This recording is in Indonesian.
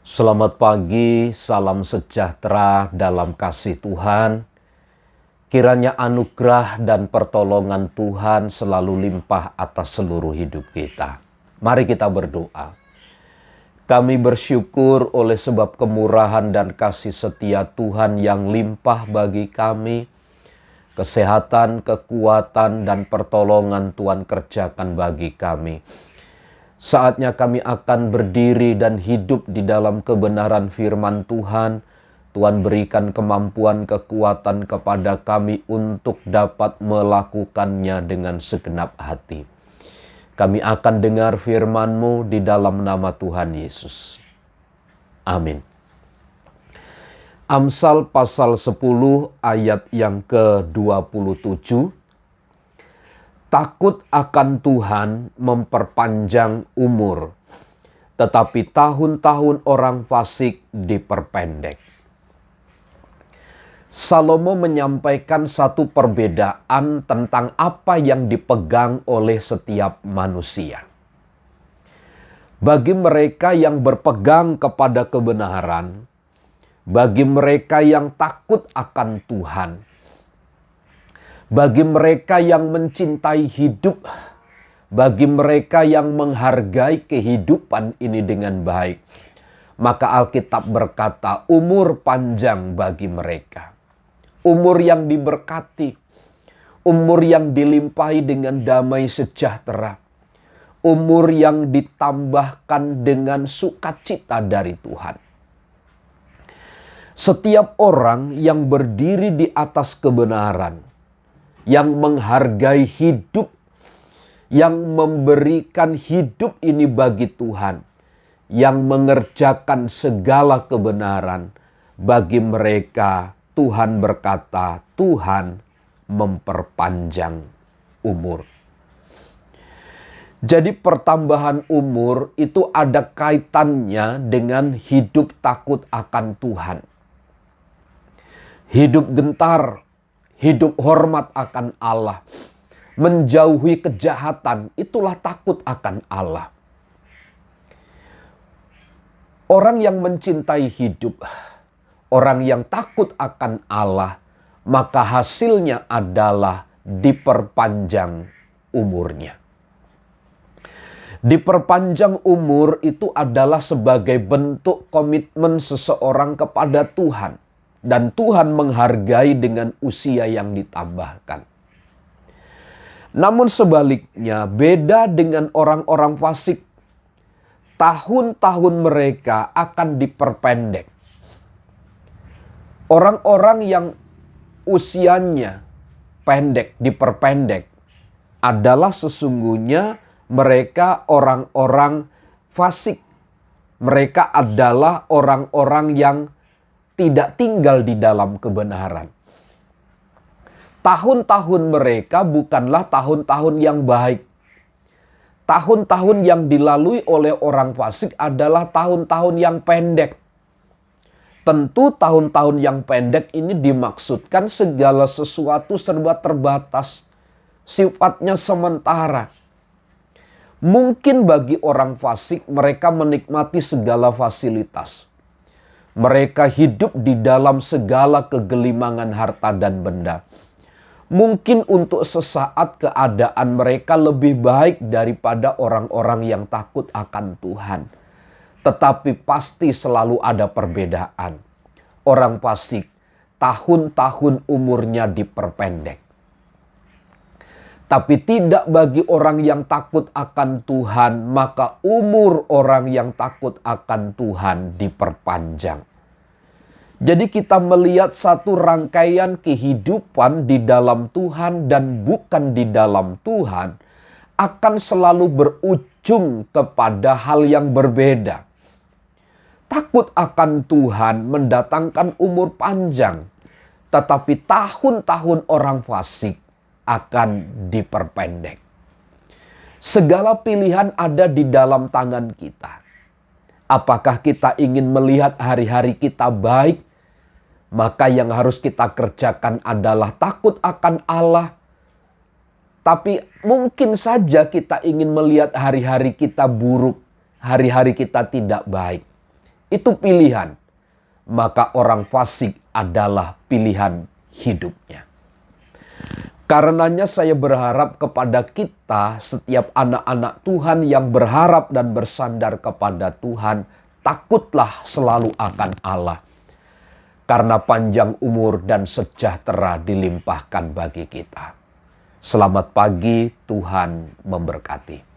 Selamat pagi, salam sejahtera dalam kasih Tuhan. Kiranya anugerah dan pertolongan Tuhan selalu limpah atas seluruh hidup kita. Mari kita berdoa. Kami bersyukur oleh sebab kemurahan dan kasih setia Tuhan yang limpah bagi kami. Kesehatan, kekuatan, dan pertolongan Tuhan kerjakan bagi kami. Saatnya kami akan berdiri dan hidup di dalam kebenaran firman Tuhan. Tuhan berikan kemampuan kekuatan kepada kami untuk dapat melakukannya dengan segenap hati. Kami akan dengar firman-Mu di dalam nama Tuhan Yesus. Amin. Amsal pasal 10 ayat yang ke-27. Takut akan Tuhan memperpanjang umur, tetapi tahun-tahun orang fasik diperpendek. Salomo menyampaikan satu perbedaan tentang apa yang dipegang oleh setiap manusia. Bagi mereka yang berpegang kepada kebenaran, bagi mereka yang takut akan Tuhan, bagi mereka yang mencintai hidup, bagi mereka yang menghargai kehidupan ini dengan baik, maka Alkitab berkata umur panjang bagi mereka. Umur yang diberkati, umur yang dilimpahi dengan damai sejahtera, umur yang ditambahkan dengan sukacita dari Tuhan. Setiap orang yang berdiri di atas kebenaran, yang menghargai hidup, yang memberikan hidup ini bagi Tuhan, yang mengerjakan segala kebenaran, bagi mereka Tuhan berkata, Tuhan memperpanjang umur. Jadi pertambahan umur itu ada kaitannya dengan hidup takut akan Tuhan. Hidup gentar, hidup hormat akan Allah, menjauhi kejahatan, itulah takut akan Allah. Orang yang mencintai hidup, orang yang takut akan Allah, maka hasilnya adalah diperpanjang umurnya. Diperpanjang umur itu adalah sebagai bentuk komitmen seseorang kepada Tuhan. Dan Tuhan menghargai dengan usia yang ditambahkan. Namun sebaliknya, beda dengan orang-orang fasik. Tahun-tahun mereka akan diperpendek. Orang-orang yang usianya pendek, diperpendek, adalah sesungguhnya mereka orang-orang fasik. Mereka adalah orang-orang yang tidak tinggal di dalam kebenaran. Tahun-tahun mereka bukanlah tahun-tahun yang baik. Tahun-tahun yang dilalui oleh orang fasik adalah tahun-tahun yang pendek. Tentu tahun-tahun yang pendek ini dimaksudkan segala sesuatu serba terbatas. Sifatnya sementara. Mungkin bagi orang fasik mereka menikmati segala fasilitas. Mereka hidup di dalam segala kegelimangan harta dan benda. Mungkin untuk sesaat keadaan mereka lebih baik daripada orang-orang yang takut akan Tuhan. Tetapi pasti selalu ada perbedaan. Orang fasik, tahun-tahun umurnya diperpendek. Tapi tidak bagi orang yang takut akan Tuhan, maka umur orang yang takut akan Tuhan diperpanjang. Jadi kita melihat satu rangkaian kehidupan di dalam Tuhan dan bukan di dalam Tuhan akan selalu berujung kepada hal yang berbeda. Takut akan Tuhan mendatangkan umur panjang, tetapi tahun-tahun orang fasik akan diperpendek. Segala pilihan ada di dalam tangan kita. Apakah kita ingin melihat hari-hari kita baik? Maka yang harus kita kerjakan adalah takut akan Allah. Tapi mungkin saja kita ingin melihat hari-hari kita buruk, hari-hari kita tidak baik. itu pilihan. Maka orang fasik adalah pilihan hidupnya. Karenanya saya berharap kepada kita, setiap anak-anak Tuhan yang berharap dan bersandar kepada Tuhan, takutlah selalu akan Allah. Karena panjang umur dan sejahtera dilimpahkan bagi kita. Selamat pagi, Tuhan memberkati.